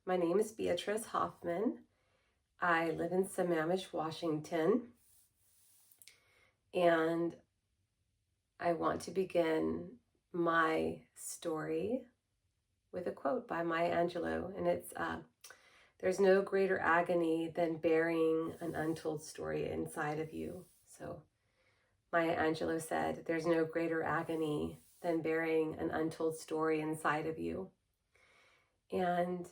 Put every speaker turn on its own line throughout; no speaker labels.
My name is Beatrice Hoffman. I live in Sammamish, Washington, and I want to begin my story with a quote by Maya Angelou, and it's, "There's no greater agony than bearing an untold story inside of you." So Maya Angelou said, "There's no greater agony than bearing an untold story inside of you." And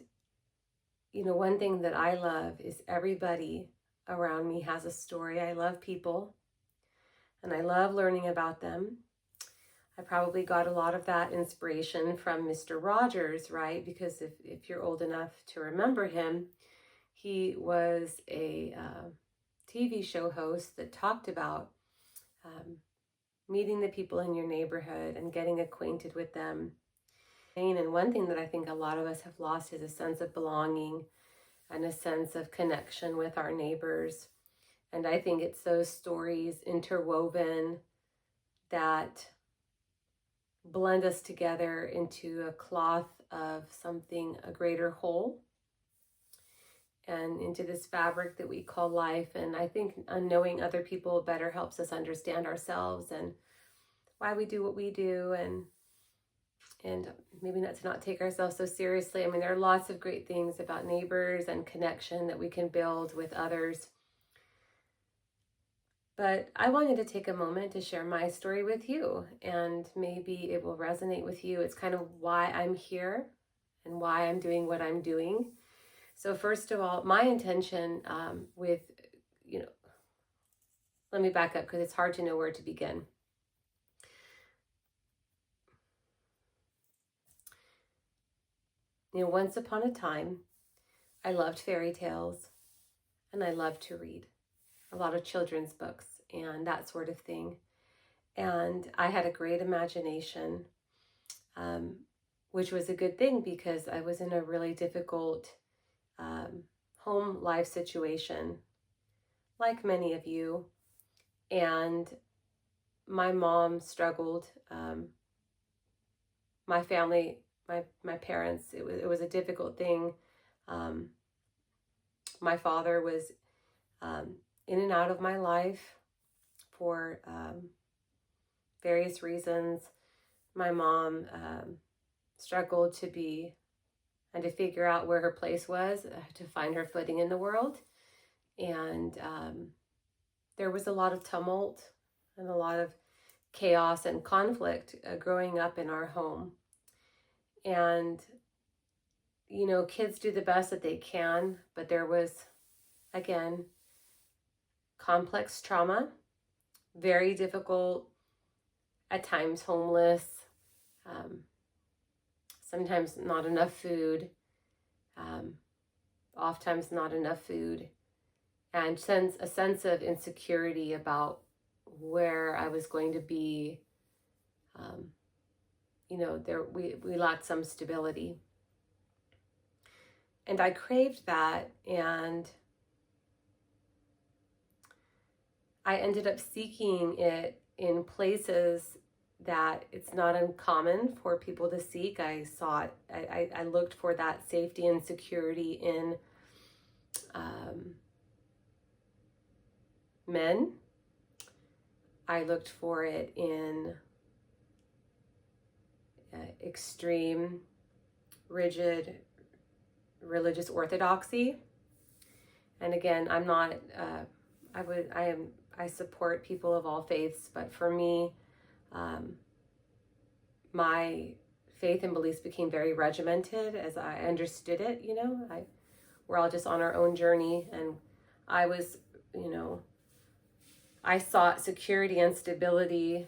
one thing that I love is everybody around me has a story. I love people and I love learning about them. I probably got a lot of that inspiration from Mr. Rogers, right? Because if you're old enough to remember him, he was a TV show host that talked about meeting the people in your neighborhood and getting acquainted with them. And one thing that I think a lot of us have lost is a sense of belonging and a sense of connection with our neighbors. And I think it's those stories interwoven that blend us together into a cloth of something, a greater whole, and into this fabric that we call life. And I think knowing other people better helps us understand ourselves and why we do what we do, and maybe not to not take ourselves so seriously. I mean, there are lots of great things about neighbors and connection that we can build with others. But I wanted to take a moment to share my story with you, and maybe it will resonate with you. It's kind of why I'm here and why I'm doing what I'm doing. So first of all, my intention let me back up because it's hard to know where to begin. Once upon a time, I loved fairy tales and I loved to read a lot of children's books and that sort of thing. And I had a great imagination, which was a good thing because I was in a really difficult home life situation, like many of you. And my mom struggled. My family, my parents, it was a difficult thing. My father was in and out of my life for various reasons. My mom struggled to be and to figure out where her place was, to find her footing in the world. And there was a lot of tumult and a lot of chaos and conflict growing up in our home. And, kids do the best that they can, but there was, again, complex trauma, very difficult, at times homeless, sometimes not enough food, oftentimes not enough food, and a sense of insecurity about where I was going to be. We lacked some stability. And I craved that, and I ended up seeking it in places that it's not uncommon for people to seek. I looked for that safety and security in men. I looked for it in extreme, rigid religious orthodoxy. And again, I'm not, I support people of all faiths, but for me, my faith and beliefs became very regimented as I understood it. We're all just on our own journey, and I was, I sought security and stability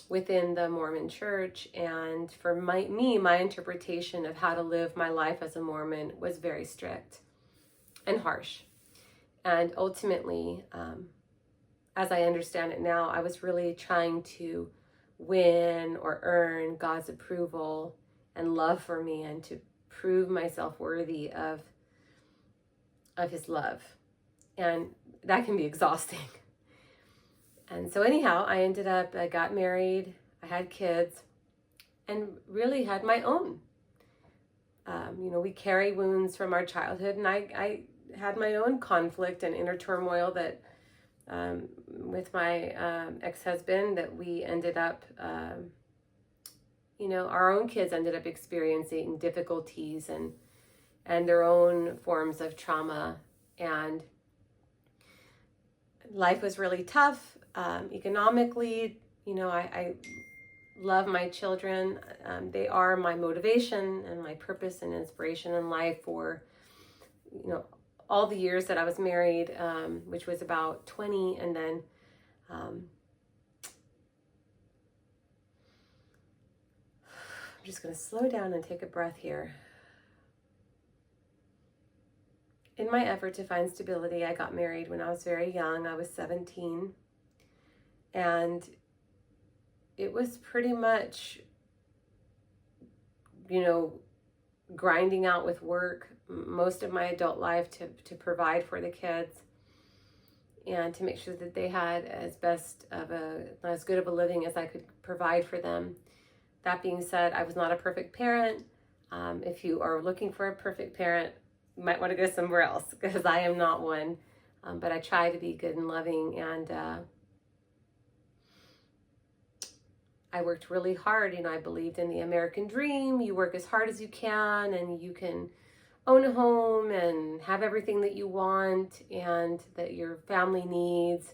within the Mormon church. And for my interpretation of how to live my life as a Mormon was very strict and harsh. And ultimately, as I understand it now, I was really trying to win or earn God's approval and love for me, and to prove myself worthy of his love. And that can be exhausting. And so anyhow, I got married, I had kids, and really had my own We carry wounds from our childhood, and I had my own conflict and inner turmoil that with my ex-husband that we ended up, our own kids ended up experiencing difficulties and their own forms of trauma, and life was really tough economically. I love my children. They are my motivation and my purpose and inspiration in life for, all the years that I was married, which was about 20. And then I'm just going to slow down and take a breath here. In my effort to find stability, I got married when I was very young. I was 17. And it was pretty much, grinding out with work most of my adult life to provide for the kids and to make sure that they had as good of a living as I could provide for them. That being said, I was not a perfect parent. If you are looking for a perfect parent, you might want to go somewhere else, because I am not one. But I try to be good and loving, and I worked really hard. I believed in the American dream. You work as hard as you can, and you can own a home and have everything that you want and that your family needs,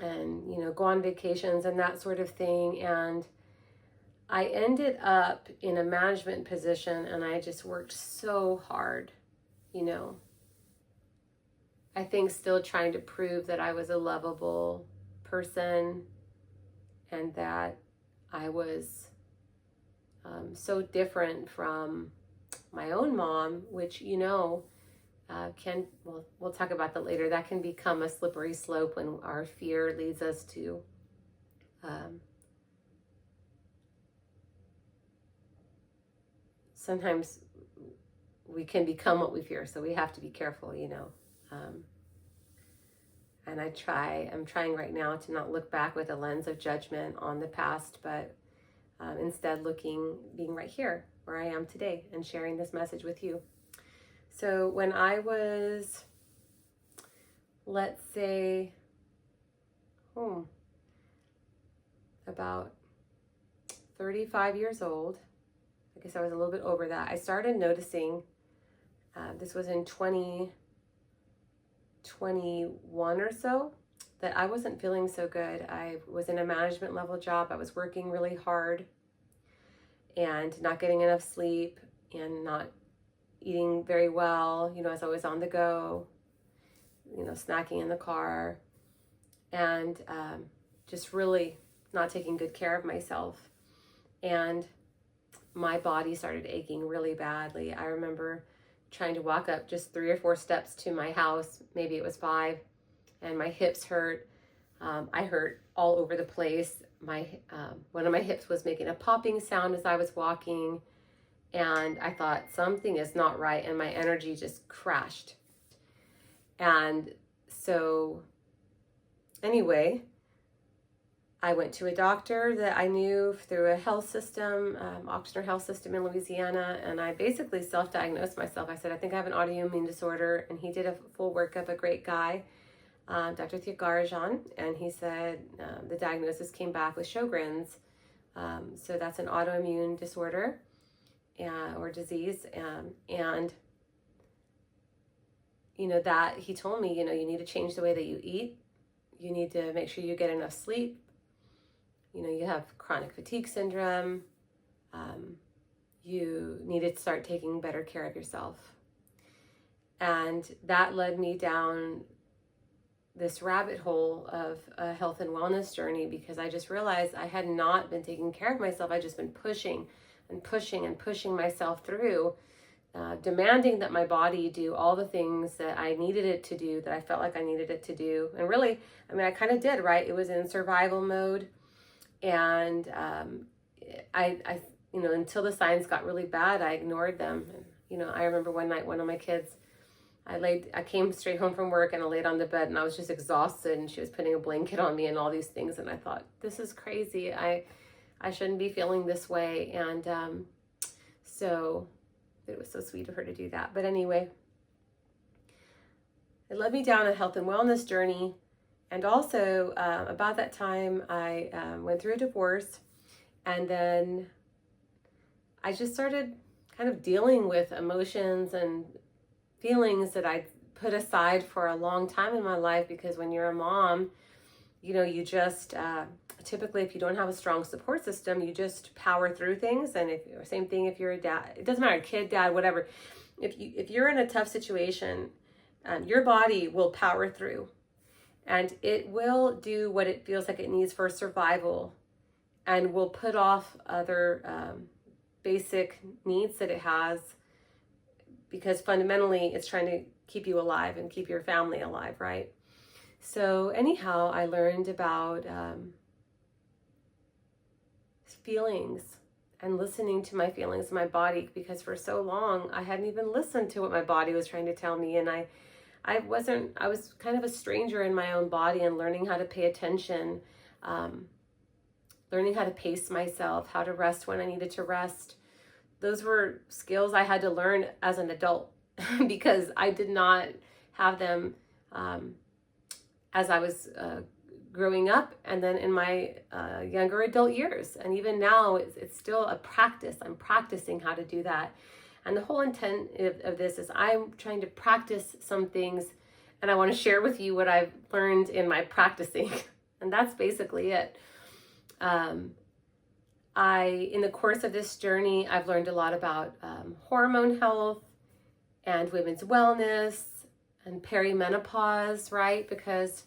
and go on vacations and that sort of thing. And I ended up in a management position, and I just worked so hard, I think still trying to prove that I was a lovable person and that I was so different from my own mom, which, we'll talk about that later. That can become a slippery slope when our fear leads us to sometimes we can become what we fear. So we have to be careful, and I'm trying right now to not look back with a lens of judgment on the past, but instead being right here where I am today and sharing this message with you. So when I was, let's say, about 35 years old, I guess I was a little bit over that, I started noticing, this was in 2021 or so, that I wasn't feeling so good. I was in a management level job. I was working really hard and not getting enough sleep and not eating very well, as I was on the go, snacking in the car, and just really not taking good care of myself. And my body started aching really badly. I remember trying to walk up just 3 or 4 steps to my house, maybe it was 5, and my hips hurt. I hurt all over the place. One of my hips was making a popping sound as I was walking, and I thought something is not right, and my energy just crashed. And so anyway, I went to a doctor that I knew through a health system, Ochsner Health System in Louisiana, and I basically self-diagnosed myself. I said, I think I have an autoimmune disorder, and he did a full workup, a great guy, Dr. Toia, and he said the diagnosis came back with Sjogren's. So that's an autoimmune disorder or disease, and that he told me, you need to change the way that you eat. You need to make sure you get enough sleep. You have chronic fatigue syndrome. You need to start taking better care of yourself. And that led me down this rabbit hole of a health and wellness journey, because I just realized I had not been taking care of myself. I'd just been pushing and pushing and pushing myself through, demanding that my body do all the things that I needed it to do, that I felt like I needed it to do. And really, I kind of did, right? It was in survival mode. And I until the signs got really bad, I ignored them. And, I remember one night, one of my kids, I came straight home from work and I laid on the bed and I was just exhausted, and she was putting a blanket on me and all these things. And I thought, this is crazy. I shouldn't be feeling this way. And so it was so sweet of her to do that. But anyway, it led me down a health and wellness journey. And also, about that time, I went through a divorce. And then I just started kind of dealing with emotions and feelings that I put aside for a long time in my life, because when you're a mom, you just typically, if you don't have a strong support system, you just power through things. And same thing if you're a dad, it doesn't matter, kid, dad, whatever. If you're in a tough situation, your body will power through, and it will do what it feels like it needs for survival, and will put off other basic needs that it has, because fundamentally it's trying to keep you alive and keep your family alive, right? So anyhow, I learned about feelings and listening to my feelings in my body, because for so long I hadn't even listened to what my body was trying to tell me. And I was kind of a stranger in my own body, and learning how to pay attention, learning how to pace myself, how to rest when I needed to rest. Those were skills I had to learn as an adult because I did not have them as I was growing up, and then in my younger adult years. And even now, it's still a practice. I'm practicing how to do that. And the whole intent of this is I'm trying to practice some things, and I want to share with you what I've learned in my practicing. And that's basically it. In the course of this journey, I've learned a lot about hormone health and women's wellness and perimenopause, right? Because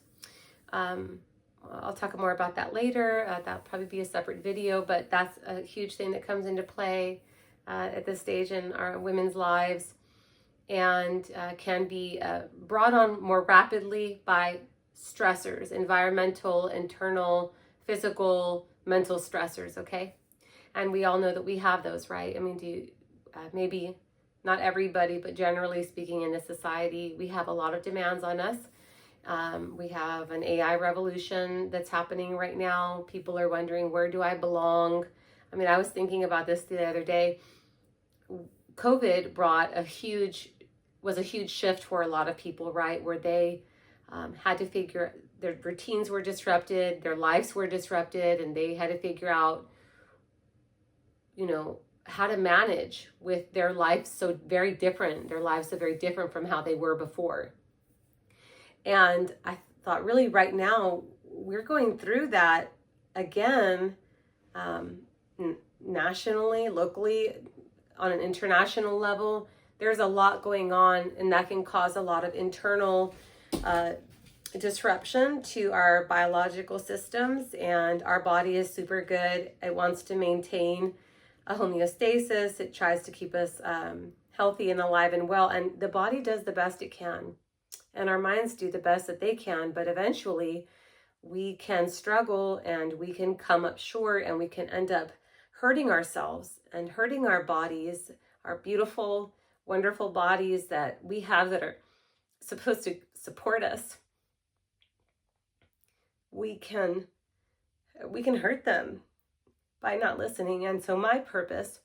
I'll talk more about that later. That'll probably be a separate video, but that's a huge thing that comes into play at this stage in our women's lives, and can be brought on more rapidly by stressors, environmental, internal, physical, mental stressors, okay? And we all know that we have those, right? I mean, maybe not everybody, but generally speaking in this society, we have a lot of demands on us. We have an AI revolution that's happening right now. People are wondering, where do I belong? I mean, I was thinking about this the other day. COVID was a huge shift for a lot of people, right? Where they had to figure, their routines were disrupted, their lives were disrupted, and they had to figure out, how to manage with their lives so very different. Their lives so very different from how they were before. And I thought, really, right now, we're going through that again, nationally, locally, on an international level. There's a lot going on, and that can cause a lot of internal disruption to our biological systems. And our body is super good. It wants to maintain a homeostasis. It tries to keep us healthy and alive and well. And the body does the best it can. And our minds do the best that they can. But eventually, we can struggle, and we can come up short, and we can end up hurting ourselves and hurting our bodies, our beautiful, wonderful bodies that we have that are supposed to support us. We can hurt them by not listening. And so my purpose,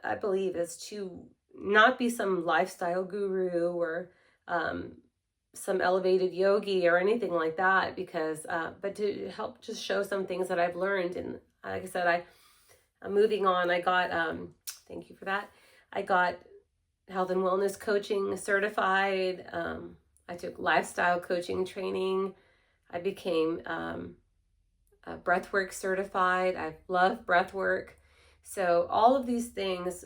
I believe, is to not be some lifestyle guru or some elevated yogi or anything like that, because but to help just show some things that I've learned. And like I said, I'm moving on. I got thank you for that. I got health and wellness coaching certified. I took lifestyle coaching training. I became breathwork certified. I love breathwork. So all of these things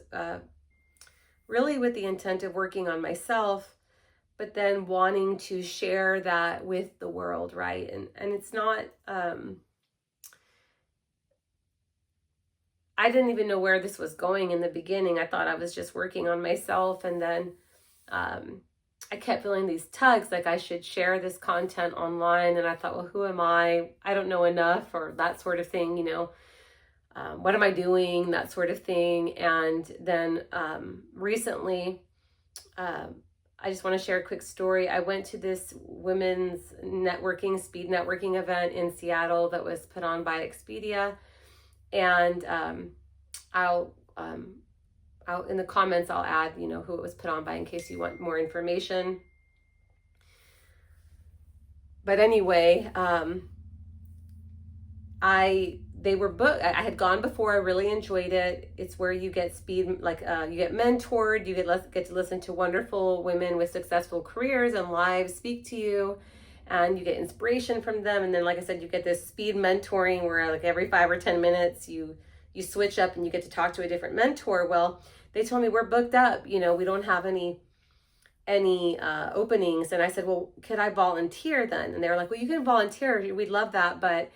really with the intent of working on myself, but then wanting to share that with the world, right? And it's not, I didn't even know where this was going in the beginning. I thought I was just working on myself, and then I kept feeling these tugs, like I should share this content online. And I thought, well, who am I? I don't know enough, or that sort of thing, what am I doing? That sort of thing. And then recently, I just want to share a quick story. I went to this women's speed networking event in Seattle that was put on by Expedia. And I'll in the comments, I'll add, who it was put on by in case you want more information. But anyway, they were booked. I had gone before. I really enjoyed it. It's where you get you get mentored. You get to listen to wonderful women with successful careers and lives speak to you, and you get inspiration from them. And then, like I said, you get this speed mentoring where like every 5 or 10 minutes you switch up and you get to talk to a different mentor. Well, they told me we're booked up. We don't have any openings. And I said, well, could I volunteer then? And they were like, well, you can volunteer. We'd love that, but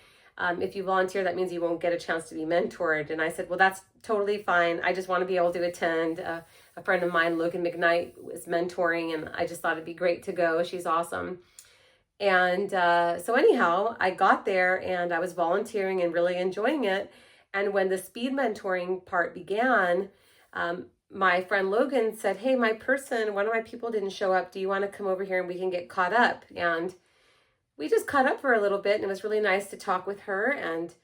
if you volunteer, that means you won't get a chance to be mentored. And I said, well, that's totally fine. I just want to be able to attend. A friend of mine, Logan McKnight, was mentoring, and I just thought it'd be great to go. She's awesome. And so anyhow, I got there and I was volunteering and really enjoying it. And when the speed mentoring part began, my friend Logan said, hey, one of my people didn't show up. Do you want to come over here and we can get caught up? And we just caught up for a little bit, and it was really nice to talk with her. And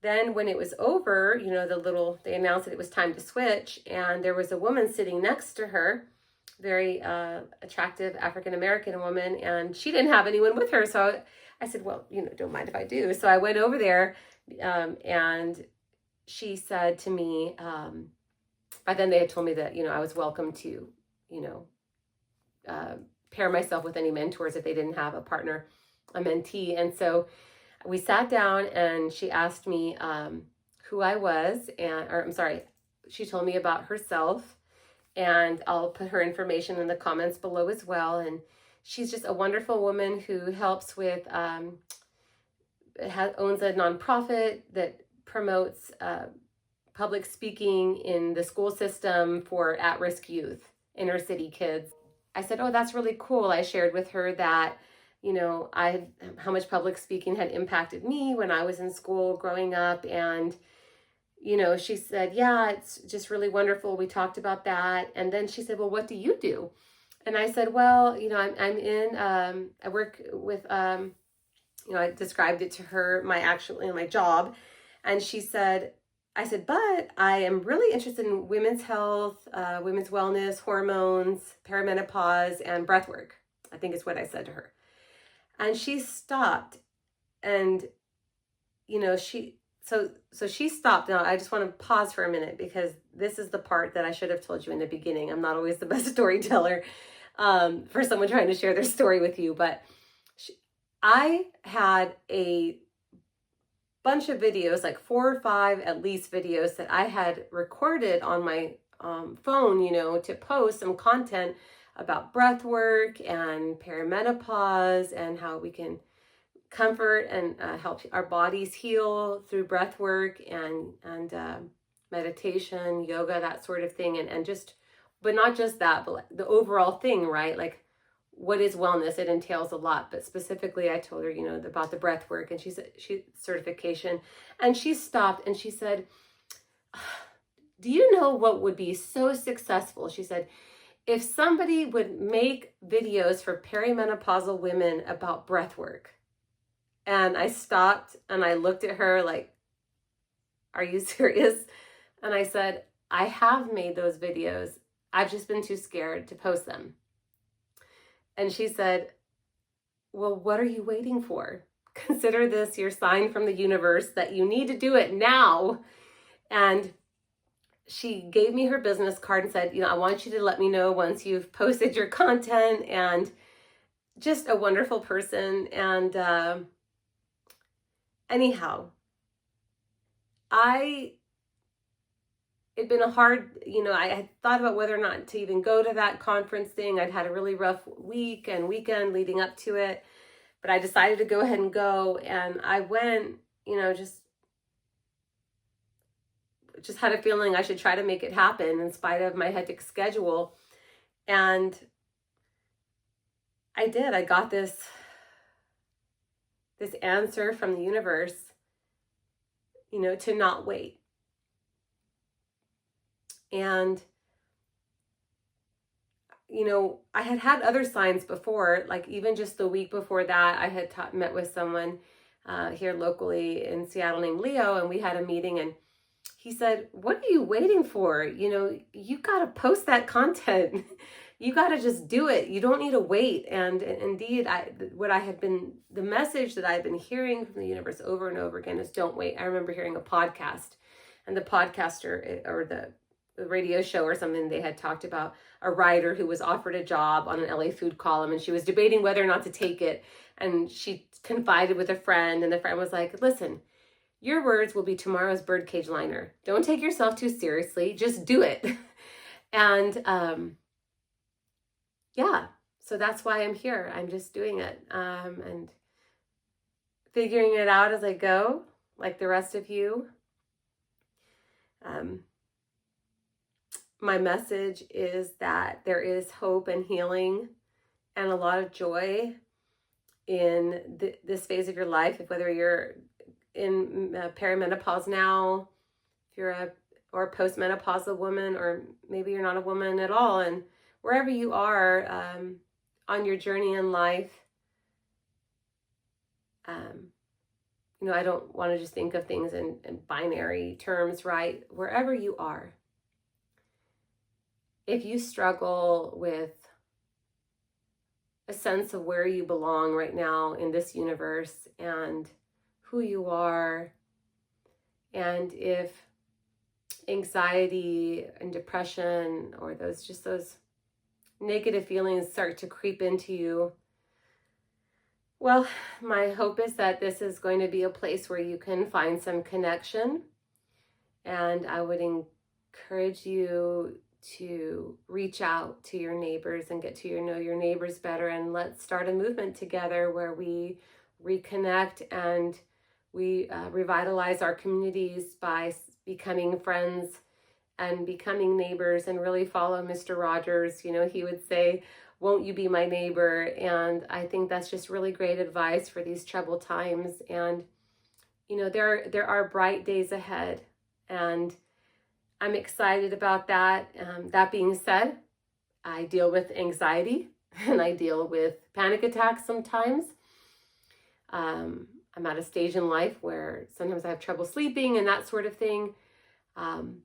then when it was over, they announced that it was time to switch, and there was a woman sitting next to her, very attractive African-American woman, and she didn't have anyone with her. So I said, well, don't mind if I do. So I went over there, and she said to me, by then they had told me that, I was welcome to, pair myself with any mentors if they didn't have a partner, a mentee. And so we sat down and she asked me who I was, she told me about herself, and I'll put her information in the comments below as well. And she's just a wonderful woman who helps with, owns a nonprofit that promotes public speaking in the school system for at-risk youth, inner city kids. I said, oh, that's really cool. I shared with her that how much public speaking had impacted me when I was in school growing up. And, she said, yeah, it's just really wonderful. We talked about that. And then she said, well, what do you do? And I said, well, I work with, I described it to her, my job. And I said, but I am really interested in women's health, women's wellness, hormones, perimenopause, and breath work. I think is what I said to her. And she stopped, and she stopped. Now I just want to pause for a minute, because this is the part that I should have told you in the beginning. I'm not always the best storyteller for someone trying to share their story with you, but I had a bunch of videos, like 4 or 5 at least videos that I had recorded on my phone, to post some content about breath work and perimenopause and how we can comfort and help our bodies heal through breath work and meditation, yoga, that sort of thing. And just, but not just that, but the overall thing, right? Like, what is wellness? It entails a lot, but specifically I told her, about the breath work, and she said, certification. And she stopped and she said, do you know what would be so successful? She said, if somebody would make videos for perimenopausal women about breath work. And I stopped and I looked at her like, are you serious? And I said, I have made those videos. I've just been too scared to post them. And she said, well, what are you waiting for? Consider this your sign from the universe that you need to do it now. And she gave me her business card and said, I want you to let me know once you've posted your content. And just a wonderful person. And anyhow, it'd been a hard, I had thought about whether or not to even go to that conference thing. I'd had a really rough week and weekend leading up to it, but I decided to go ahead and go. And I went, just had a feeling I should try to make it happen in spite of my hectic schedule. And I did. I got this answer from the universe, to not wait. And, I had had other signs before, like even just the week before that, I had met with someone here locally in Seattle named Leo, and we had a meeting, and he said, what are you waiting for? You know, you got to post that content. You got to just do it. You don't need to wait. And indeed, the message that I've been hearing from the universe over and over again is don't wait. I remember hearing a podcast, and the podcaster or the radio show or something, they had talked about a writer who was offered a job on an LA food column, and she was debating whether or not to take it. And she confided with a friend, and the friend was like, listen, your words will be tomorrow's birdcage liner. Don't take yourself too seriously. Just do it. And yeah, so that's why I'm here. I'm just doing it and figuring it out as I go, like the rest of you. My message is that there is hope and healing and a lot of joy in this phase of your life, whether you're in perimenopause now, if you're a postmenopausal woman, or maybe you're not a woman at all, and wherever you are on your journey in life, you know, I don't want to just think of things in binary terms, right? Wherever you are, if you struggle with a sense of where you belong right now in this universe and who you are, and if anxiety and depression or those negative feelings start to creep into you, well, my hope is that this is going to be a place where you can find some connection. And I would encourage you to reach out to your neighbors and get to know your neighbors better. And let's start a movement together where we reconnect and we revitalize our communities by becoming friends and becoming neighbors, and really follow Mr. Rogers. You know, he would say, won't you be my neighbor? And I think that's just really great advice for these troubled times. And, you know, there are bright days ahead, and I'm excited about that. That being said, I deal with anxiety and I deal with panic attacks sometimes. I'm at a stage in life where sometimes I have trouble sleeping and that sort of thing. And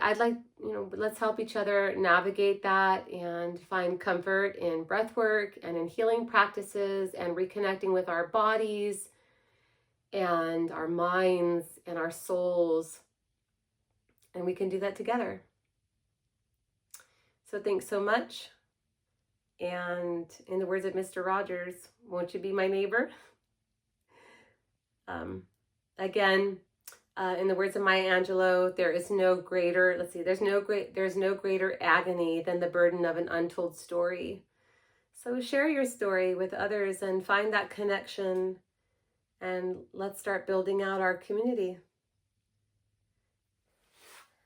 I'd like, you know, let's help each other navigate that and find comfort in breath work and in healing practices and reconnecting with our bodies and our minds and our souls. And we can do that together. So thanks so much. And in the words of Mr. Rogers, won't you be my neighbor? Again, in the words of Maya Angelou, there's no greater agony than the burden of an untold story. So share your story with others and find that connection, and let's start building out our community.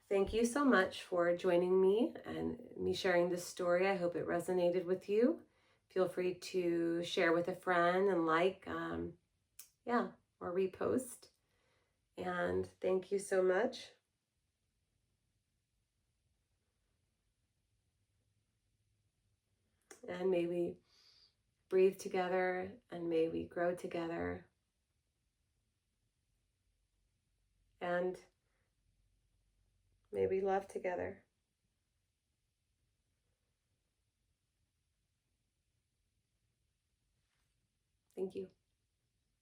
Thank you so much for joining me and me sharing this story. I hope it resonated with you. Feel free to share with a friend and or repost. And thank you so much. And may we breathe together, and may we grow together. And may we love together. Thank you.